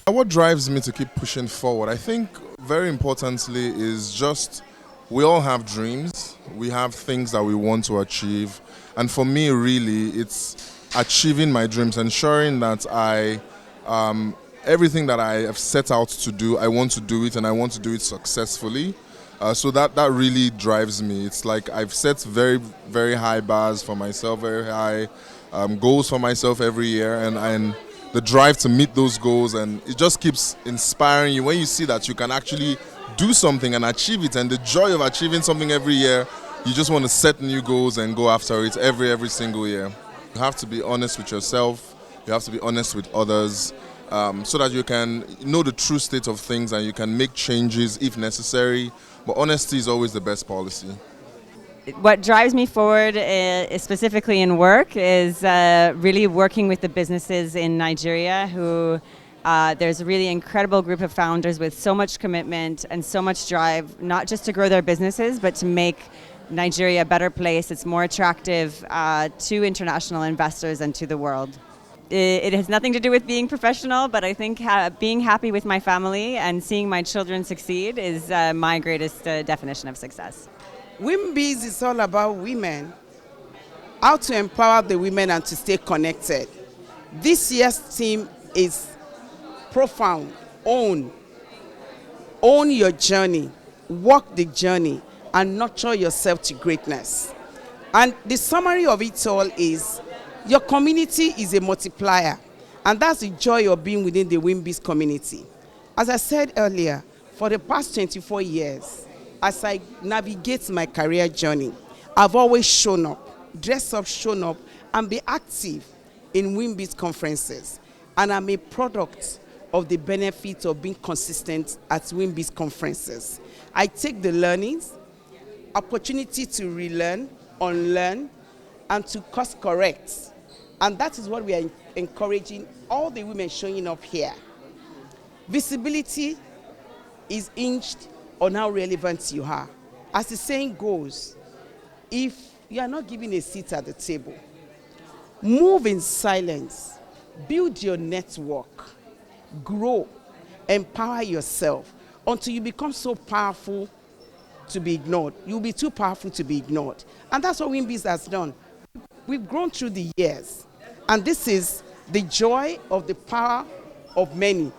What drives me to keep pushing forward, I think, very importantly, is just we all have dreams. We have things that we want to achieve. And for me, really, it's achieving my dreams, ensuring that everything that I have set out to do, I want to do it and I want to do it successfully. So that really drives me. It's like I've set very, very high bars for myself, very high goals for myself every year, and the drive to meet those goals, and it just keeps inspiring you when you see that you can actually do something and achieve it, and the joy of achieving something every year. You just want to set new goals and go after it every single year. You have to be honest with yourself. You have to be honest with others, so that you can know the true state of things and you can make changes if necessary. But honesty is always the best policy. What drives me forward, specifically in work, is really working with the businesses in Nigeria who there's a really incredible group of founders with so much commitment and so much drive, not just to grow their businesses, but to make Nigeria a better place. It's more attractive to international investors and to the world. It has nothing to do with being professional, but I think being happy with my family and seeing my children succeed is my greatest definition of success. Wimbiz is all about women, how to empower the women and to stay connected. This year's theme is profound. Own your journey, walk the journey, and nurture yourself to greatness. And the summary of it all is your community is a multiplier, and that's the joy of being within the Wimbiz community. As I said earlier, for the past 24 years, as I navigate my career journey, I've always shown up, dressed up, shown up, and be active in Wimbiz conferences. And I'm a product of the benefit of being consistent at Wimbiz conferences. I take the learnings, opportunity to relearn, unlearn, and to course correct. And that is what we are encouraging all the women showing up here. Visibility is hinged on how relevant you are. As the saying goes, if you are not given a seat at the table, move in silence, build your network, grow, empower yourself until you become so powerful to be ignored. You'll be too powerful to be ignored. And that's what Wimbiz has done. We've grown through the years. And this is the joy of the power of many.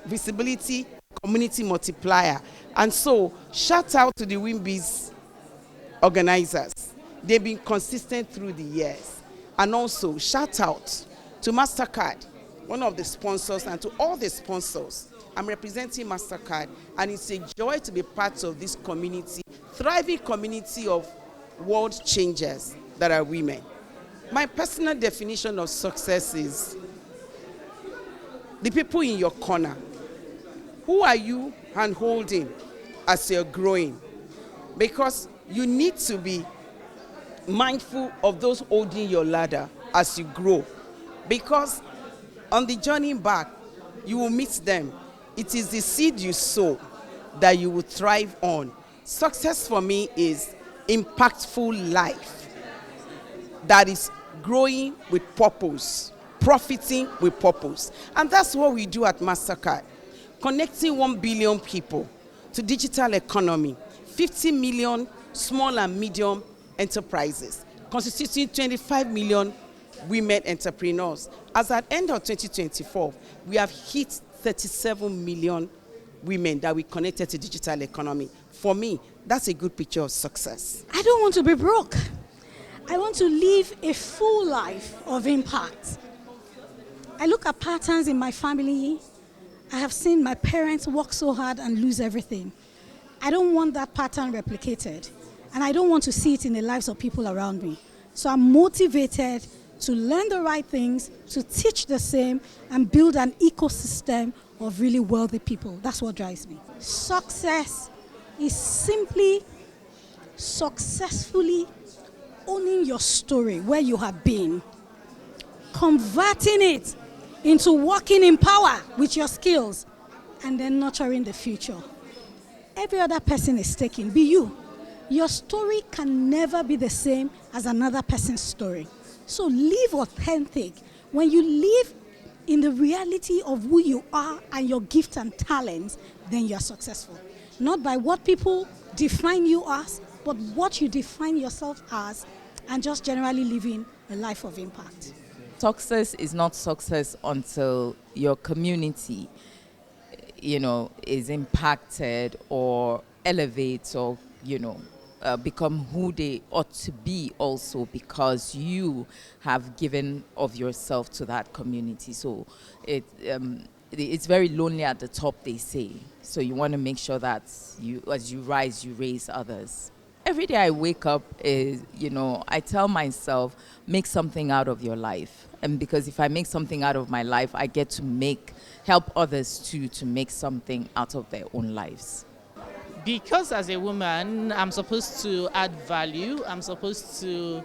Visibility, community multiplier. And so, shout out to the Wimbiz organizers. They've been consistent through the years. And also, shout out to MasterCard, one of the sponsors, and to all the sponsors. I'm representing MasterCard, and it's a joy to be part of this community, thriving community of world changers that are women. My personal definition of success is the people in your corner. Who are you hand-holding as you're growing? Because you need to be mindful of those holding your ladder as you grow. Because on the journey back, you will meet them. It is the seed you sow that you will thrive on. Success for me is impactful life that is growing with purpose, profiting with purpose. And that's what we do at MasterCard. Connecting 1 billion people to digital economy, 50 million small and medium enterprises, constituting 25 million women entrepreneurs. As at end of 2024, we have hit 37 million women that we connected to digital economy. For me, that's a good picture of success. I don't want to be broke. I want to live a full life of impact. I look at patterns in my family. I have seen my parents work so hard and lose everything. I don't want that pattern replicated, and I don't want to see it in the lives of people around me. So I'm motivated to learn the right things, to teach the same, and build an ecosystem of really wealthy people. That's what drives me. Success is simply successfully owning your story, where you have been, converting it into working in power with your skills, and then nurturing the future. Every other person is taking, be you. Your story can never be the same as another person's story. So live authentic. When you live in the reality of who you are and your gifts and talents, then you're successful. Not by what people define you as, but what you define yourself as, and just generally living a life of impact. Success is not success until your community, is impacted or elevates or, become who they ought to be also, because you have given of yourself to that community. So it's very lonely at the top, they say. So you want to make sure that as you rise, you raise others. Every day I wake up I tell myself, make something out of your life. And because if I make something out of my life, I get to help others too, to make something out of their own lives. Because as a woman, I'm supposed to add value. I'm supposed to,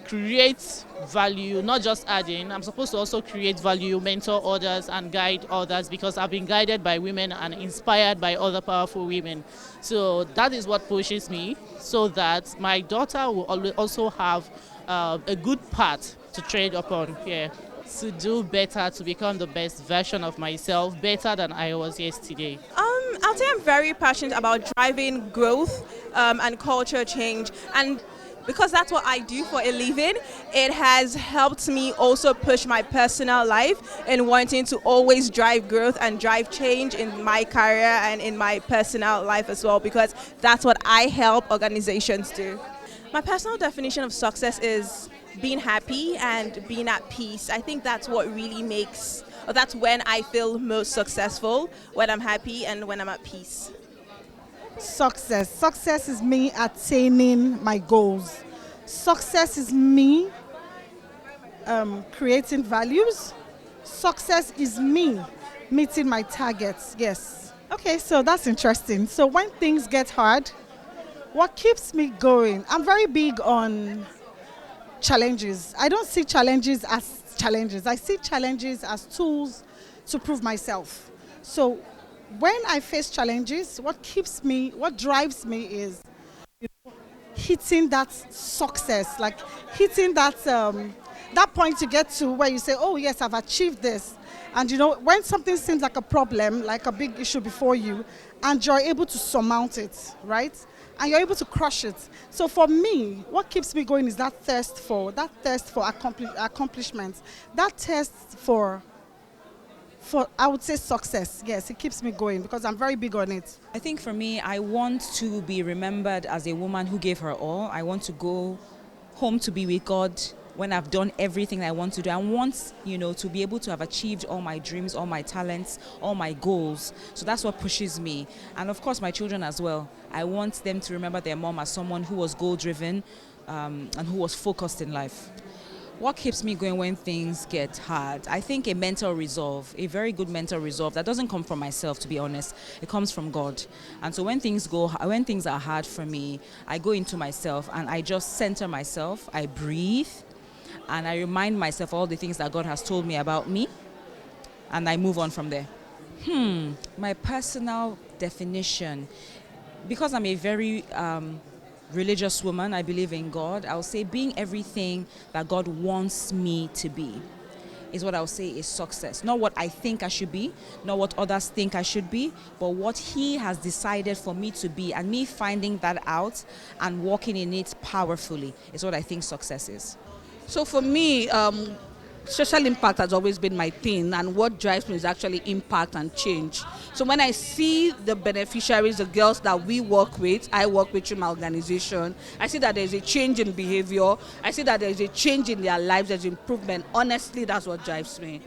create value, not just adding. I'm supposed to also create value, mentor others and guide others, because I've been guided by women and inspired by other powerful women. So that is what pushes me, so that my daughter will also have a good path to trade upon here, to do better, to become the best version of myself, better than I was yesterday. I'll say I'm very passionate about driving growth and culture change, and because that's what I do for a living, it has helped me also push my personal life in wanting to always drive growth and drive change in my career and in my personal life as well, because that's what I help organizations do. My personal definition of success is being happy and being at peace. I think that's what really that's when I feel most successful, when I'm happy and when I'm at peace. Success is me attaining my goals. Success is me creating values. Success is me meeting my targets. Yes. Okay, so that's interesting. So when things get hard, what keeps me going? I'm very big on challenges. I don't see challenges as challenges. I see challenges as tools to prove myself. So when I face challenges, what drives me is hitting that success, like hitting that point you get to where you say, oh yes, I've achieved this. And when something seems like a problem, like a big issue before you, and you're able to surmount it, right? And you're able to crush it. So for me, what keeps me going is that thirst for accomplishment, that thirst for I would say success. Yes, it keeps me going because I'm very big on it. I think for me, I want to be remembered as a woman who gave her all. I want to go home to be with God when I've done everything I want to do. I want, to be able to have achieved all my dreams, all my talents, all my goals. So that's what pushes me. And of course, my children as well. I want them to remember their mom as someone who was goal-driven and who was focused in life. What keeps me going when things get hard? I think a mental resolve, a very good mental resolve that doesn't come from myself, to be honest. It comes from God. And so when things are hard for me, I go into myself and I just center myself. I breathe and I remind myself all the things that God has told me about me, and I move on from there. My personal definition, because I'm a very religious woman, I believe in God, I'll say being everything that God wants me to be is what I'll say is success. Not what I think I should be, not what others think I should be, but what He has decided for me to be, and me finding that out and walking in it powerfully is what I think success is. So for me, social impact has always been my thing, and what drives me is actually impact and change. So when I see the beneficiaries, the girls that I work with through my organization, I see that there's a change in behavior. I see that there's a change in their lives, there's improvement. Honestly, that's what drives me.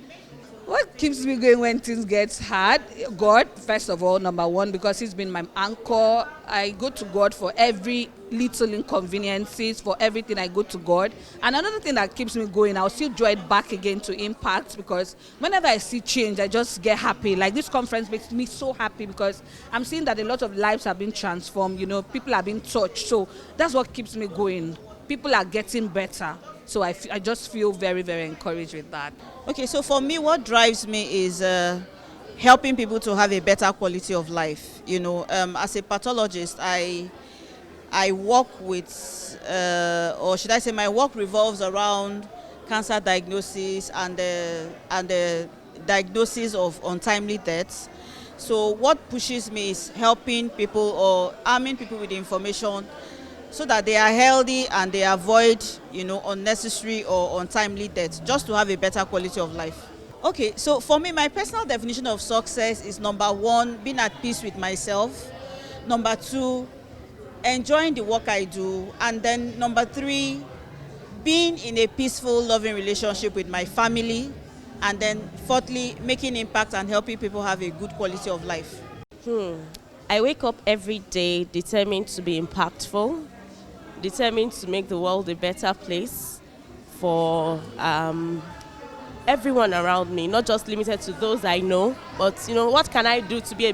What keeps me going when things get hard? God, first of all, number one, because He's been my anchor. I go to God for every little inconveniences, for everything I go to God. And another thing that keeps me going, I'll still draw it back again to impact, because whenever I see change, I just get happy. Like this conference makes me so happy because I'm seeing that a lot of lives have been transformed, people are being touched. So that's what keeps me going. People are getting better. So I just feel very, very encouraged with that. Okay, so for me, what drives me is helping people to have a better quality of life. As a pathologist, I work with, or should I say my work revolves around cancer diagnosis and the diagnosis of untimely deaths. So what pushes me is helping people or arming people with information so that they are healthy and they avoid, unnecessary or untimely deaths, just to have a better quality of life. Okay, so for me, my personal definition of success is number one, being at peace with myself. Number two, enjoying the work I do. And then number three, being in a peaceful, loving relationship with my family. And then fourthly, making impact and helping people have a good quality of life. I wake up every day determined to be impactful, determined to make the world a better place for everyone around me, not just limited to those I know, but what can I do to be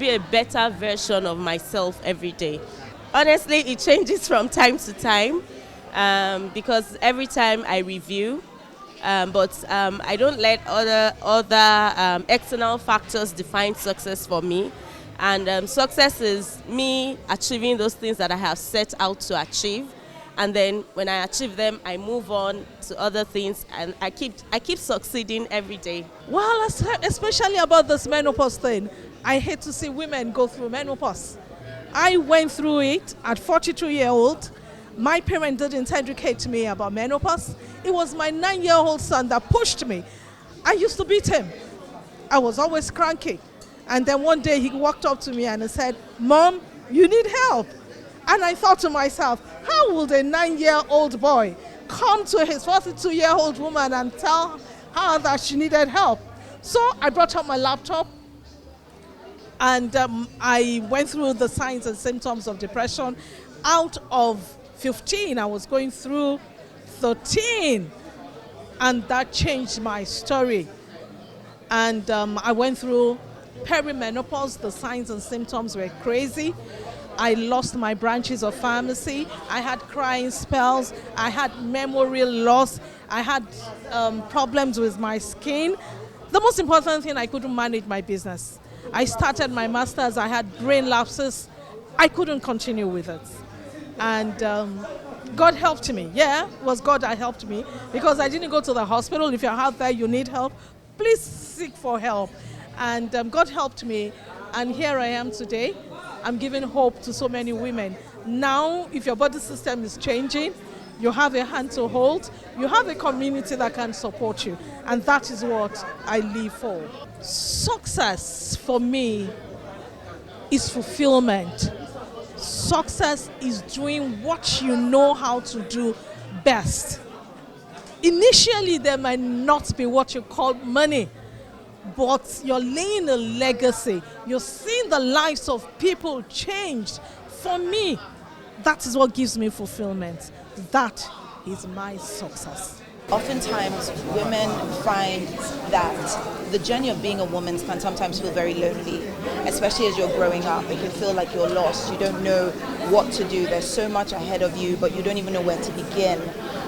a better version of myself every day? Honestly, it changes from time to time because every time I review, but I don't let other external factors define success for me. And success is me achieving those things that I have set out to achieve. And then when I achieve them, I move on to other things, and I keep succeeding every day. Well, especially about this menopause thing, I hate to see women go through menopause. I went through it at 42-year-old. My parents didn't educate me about menopause. It was my 9-year-old son that pushed me. I used to beat him. I was always cranky. And then one day he walked up to me and he said, "Mom, you need help." And I thought to myself, how would a 9-year-old boy come to his 42-year-old woman and tell her that she needed help? So I brought up my laptop and I went through the signs and symptoms of depression. Out of 15, I was going through 13, and that changed my story. And I went through perimenopause. The signs and symptoms were crazy. I lost my branches of pharmacy. I had crying spells. I had memory loss. I had problems with my skin. The most important thing, I couldn't manage my business. I started my master's. I had brain lapses. I couldn't continue with it. And God helped me. Yeah, it was God that helped me, because I didn't go to the hospital. If you're out there, you need help, please seek for help. And God helped me. And here I am today. I'm giving hope to so many women. Now, if your body system is changing, you have a hand to hold, you have a community that can support you. And that is what I live for. Success for me is fulfillment. Success is doing what you know how to do best. Initially, there might not be what you call money, but you're laying a legacy. You're seeing the lives of people changed. For me, that is what gives me fulfillment. That is my success. Oftentimes, women find that the journey of being a woman can sometimes feel very lonely, especially as you're growing up. It can feel like you're lost. You don't know what to do. There's so much ahead of you, but you don't even know where to begin.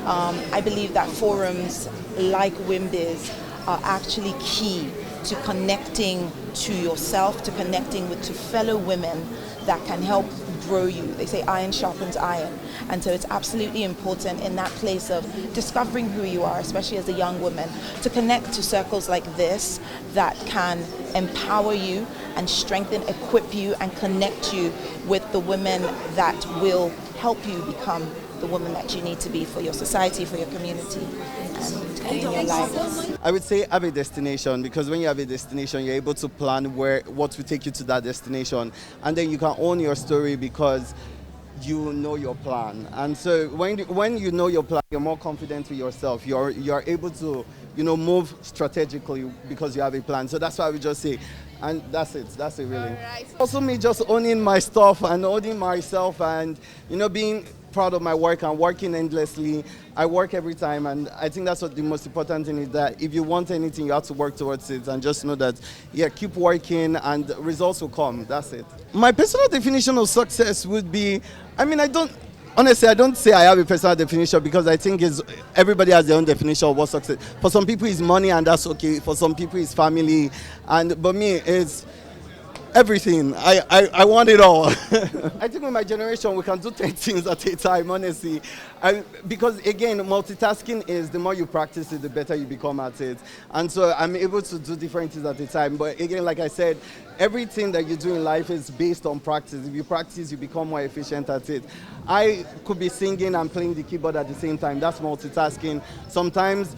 I believe that forums like Wimbiz are actually key to connecting to yourself, to connecting to fellow women that can help grow you. They say iron sharpens iron. And so it's absolutely important in that place of discovering who you are, especially as a young woman, to connect to circles like this that can empower you and strengthen, equip you, and connect you with the women that will help you become the woman that you need to be for your society, for your community, and in your life. I would say have a destination, because when you have a destination, you're able to plan what will take you to that destination, and then you can own your story because you know your plan. And so when you know your plan, you're more confident with yourself. You're able to move strategically because you have a plan. So that's why I would just say, and that's it really. Right. Also me just owning my stuff and owning myself, and being proud of my work and working endlessly. I work every time, and I think that's what the most important thing is, that if you want anything, you have to work towards it, and just know that, keep working and results will come. That's it. My personal definition of success would be, I don't say I have a personal definition, because I think everybody has their own definition of what success. For some people it's money, and that's okay. For some people it's family, but me, Everything. I want it all. I think with my generation, we can do 10 things at a time, honestly. Because again, multitasking is the more you practice it, the better you become at it. And so I'm able to do different things at a time. But again, like I said, everything that you do in life is based on practice. If you practice, you become more efficient at it. I could be singing and playing the keyboard at the same time. That's multitasking. Sometimes,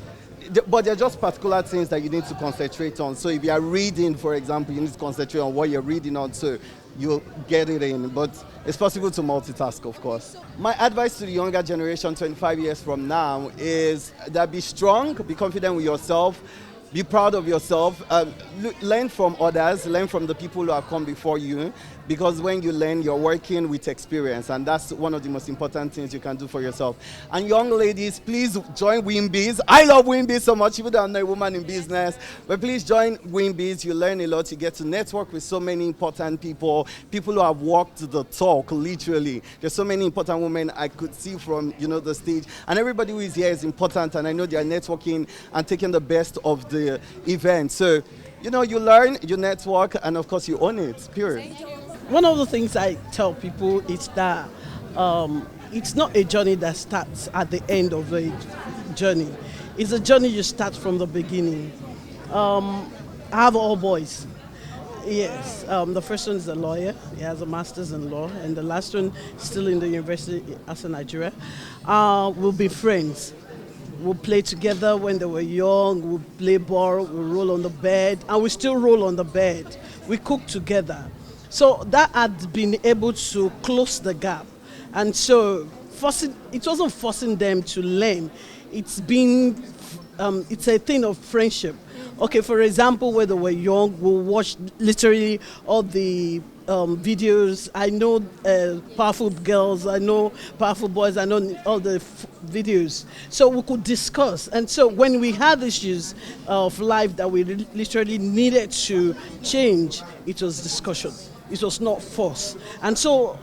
but they're just particular things that you need to concentrate on. So if you are reading, for example, you need to concentrate on what you're reading on so you'll get it in. But it's possible to multitask, of course. My advice to the younger generation 25 years from now is that be strong, be confident with yourself, be proud of yourself, learn from others, learn from the people who have come before you, because when you learn, you're working with experience, and that's one of the most important things you can do for yourself. And young ladies, please join Wimbiz. I love Wimbiz so much, even though I'm not a woman in business, but please join Wimbiz. You learn a lot. You get to network with so many important people who have walked the talk, literally. There's so many important women I could see from, the stage, and everybody who is here is important, and I know they are networking and taking the best of the event. So, you learn, you network, and of course you own it, period. One of the things I tell people is that it's not a journey that starts at the end of a journey. It's a journey you start from the beginning. I have all boys. Yes, the first one is a lawyer. He has a master's in law, and the last one still in the university as a Nigeria. We'll be friends. We'll play together when they were young. We'll play ball. We'll roll on the bed, and we still roll on the bed. We cook together. So that had been able to close the gap. And so it wasn't forcing them to learn. It's a thing of friendship. Okay, for example, when they were young, we'll watch literally all the videos. I know powerful girls, I know powerful boys, I know all the videos. So we could discuss. And so when we had issues of life that we literally needed to change, it was discussion. It was not force. And so,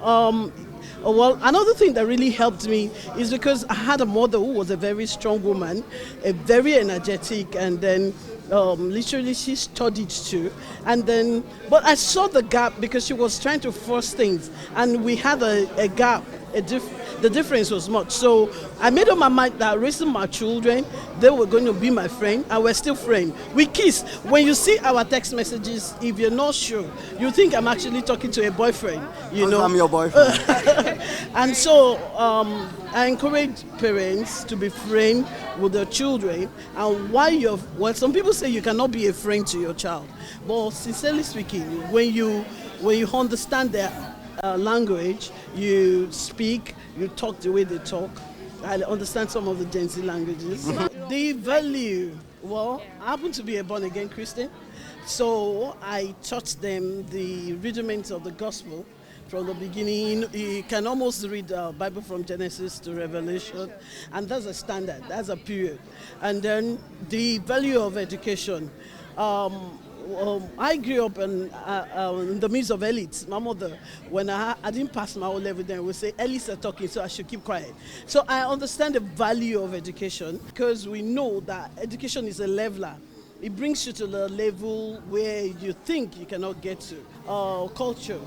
another thing that really helped me is because I had a mother who was a very strong woman, a very energetic, and then literally she studied too. And then, but I saw the gap because she was trying to force things, and we had a gap. The difference was much. So I made up my mind that raising my children, they were going to be my friend, and we're still friends. We kiss. When you see our text messages, if you're not sure, you think I'm actually talking to a boyfriend. I'm your boyfriend. And so I encourage parents to be friends with their children. And some people say you cannot be a friend to your child, but sincerely speaking, when you understand their language, you speak, you talk the way they talk. I understand some of the Gen Z languages. The value, I happen to be a born-again Christian, so I taught them the rudiments of the gospel from the beginning. You can almost read the Bible from Genesis to Revelation, and that's a standard, that's a period. And then the value of education. I grew up in the midst of elites. My mother, when I didn't pass my O-level, then would say, elites are talking, so I should keep quiet. So I understand the value of education because we know that education is a leveler. It brings you to the level where you think you cannot get to. Culture.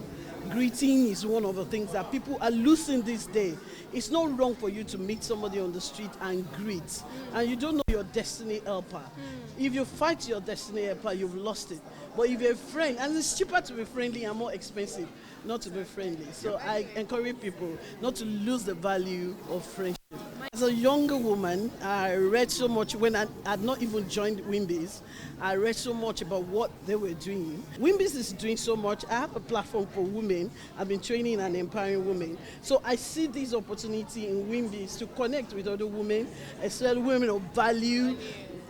Greeting is one of the things that people are losing this day. It's not wrong for you to meet somebody on the street and greet, and you don't know your destiny helper. If you fight your destiny helper, you've lost it. But if you're a friend, and it's cheaper to be friendly and more expensive not to be friendly. So I encourage people not to lose the value of friendship. As a younger woman, I read so much when I had not even joined Wimbiz. I read so much about what they were doing. Wimbiz is doing so much. I have a platform for women. I've been training and empowering women. So I see this opportunity in Wimbiz to connect with other women, especially women of value.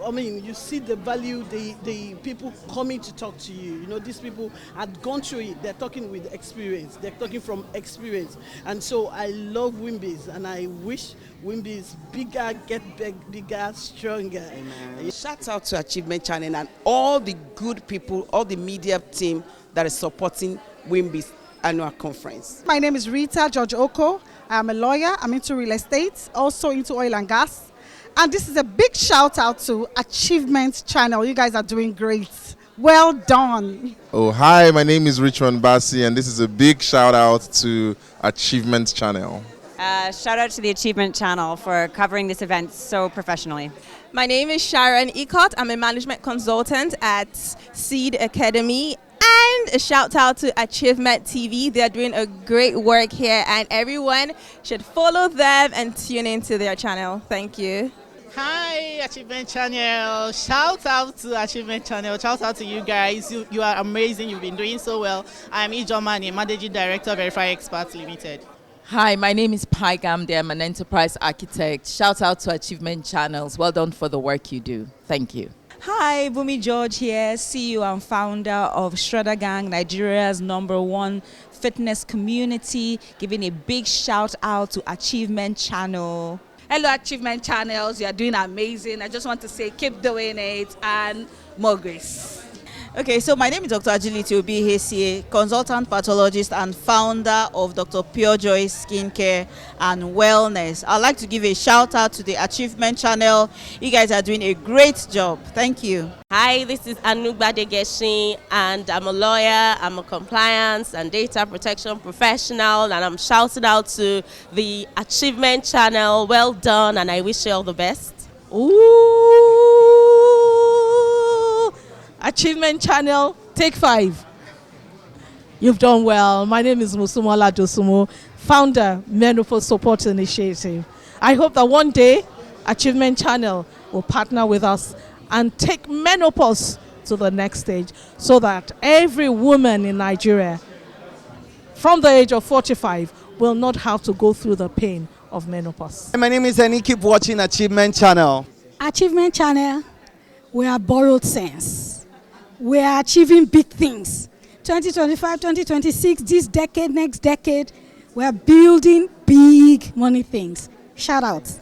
I mean, you see the value, the people coming to talk to you. These people had gone through it. They're talking with experience. They're talking from experience. And so I love Wimbiz, and I wish Wimbiz bigger, get bigger, stronger. Amen. Shout out to Achievement Channel and all the good people, all the media team that is supporting Wimbiz annual conference. My name is Rita George Oko. I'm a lawyer. I'm into real estate, also into oil and gas. And this is a big shout out to Achievement Channel. You guys are doing great. Well done. Oh, hi, my name is Richmond Bassi, and this is a big shout out to Achievement Channel. Shout out to the Achievement Channel for covering this event so professionally. My name is Sharon Ecott. I'm a management consultant at Seed Academy. And a shout out to Achievement TV. They're doing a great work here, and everyone should follow them and tune into their channel. Thank you. Hi, Achievement Channel. Shout out to Achievement Channel. Shout out to you guys. You are amazing. You've been doing so well. I'm Ijomani, Managing Director, Verify Experts Limited. Hi, my name is Pai Gamde. I'm an enterprise architect. Shout out to Achievement Channels. Well done for the work you do. Thank you. Hi, Bumi George here, CEO and founder of Shredder Gang, Nigeria's #1 fitness community, giving a big shout out to Achievement Channel. Hello, Achievement Channels. You are doing amazing. I just want to say keep doing it and more grace. Okay, so my name is Dr. Agility Obi Hesie, consultant pathologist and founder of Dr. Pure Joy Skincare and Wellness. I'd like to give a shout out to the Achievement Channel. You guys are doing a great job. Thank you. Hi, this is Anugba Degeshi, and I'm a lawyer, I'm a compliance and data protection professional, and I'm shouting out to the Achievement Channel. Well done, and I wish you all the best. Ooh, Achievement Channel, take 5. You've done well. My name is Musumola Dosumo, founder, Menopause Support Initiative. I hope that one day Achievement Channel will partner with us and take menopause to the next stage so that every woman in Nigeria from the age of 45 will not have to go through the pain of menopause. My name is Eni. Keep watching Achievement Channel. Achievement Channel, we are borrowed sense. We are achieving big things. 2025, 2026, this decade, next decade, we are building big money things. Shout out.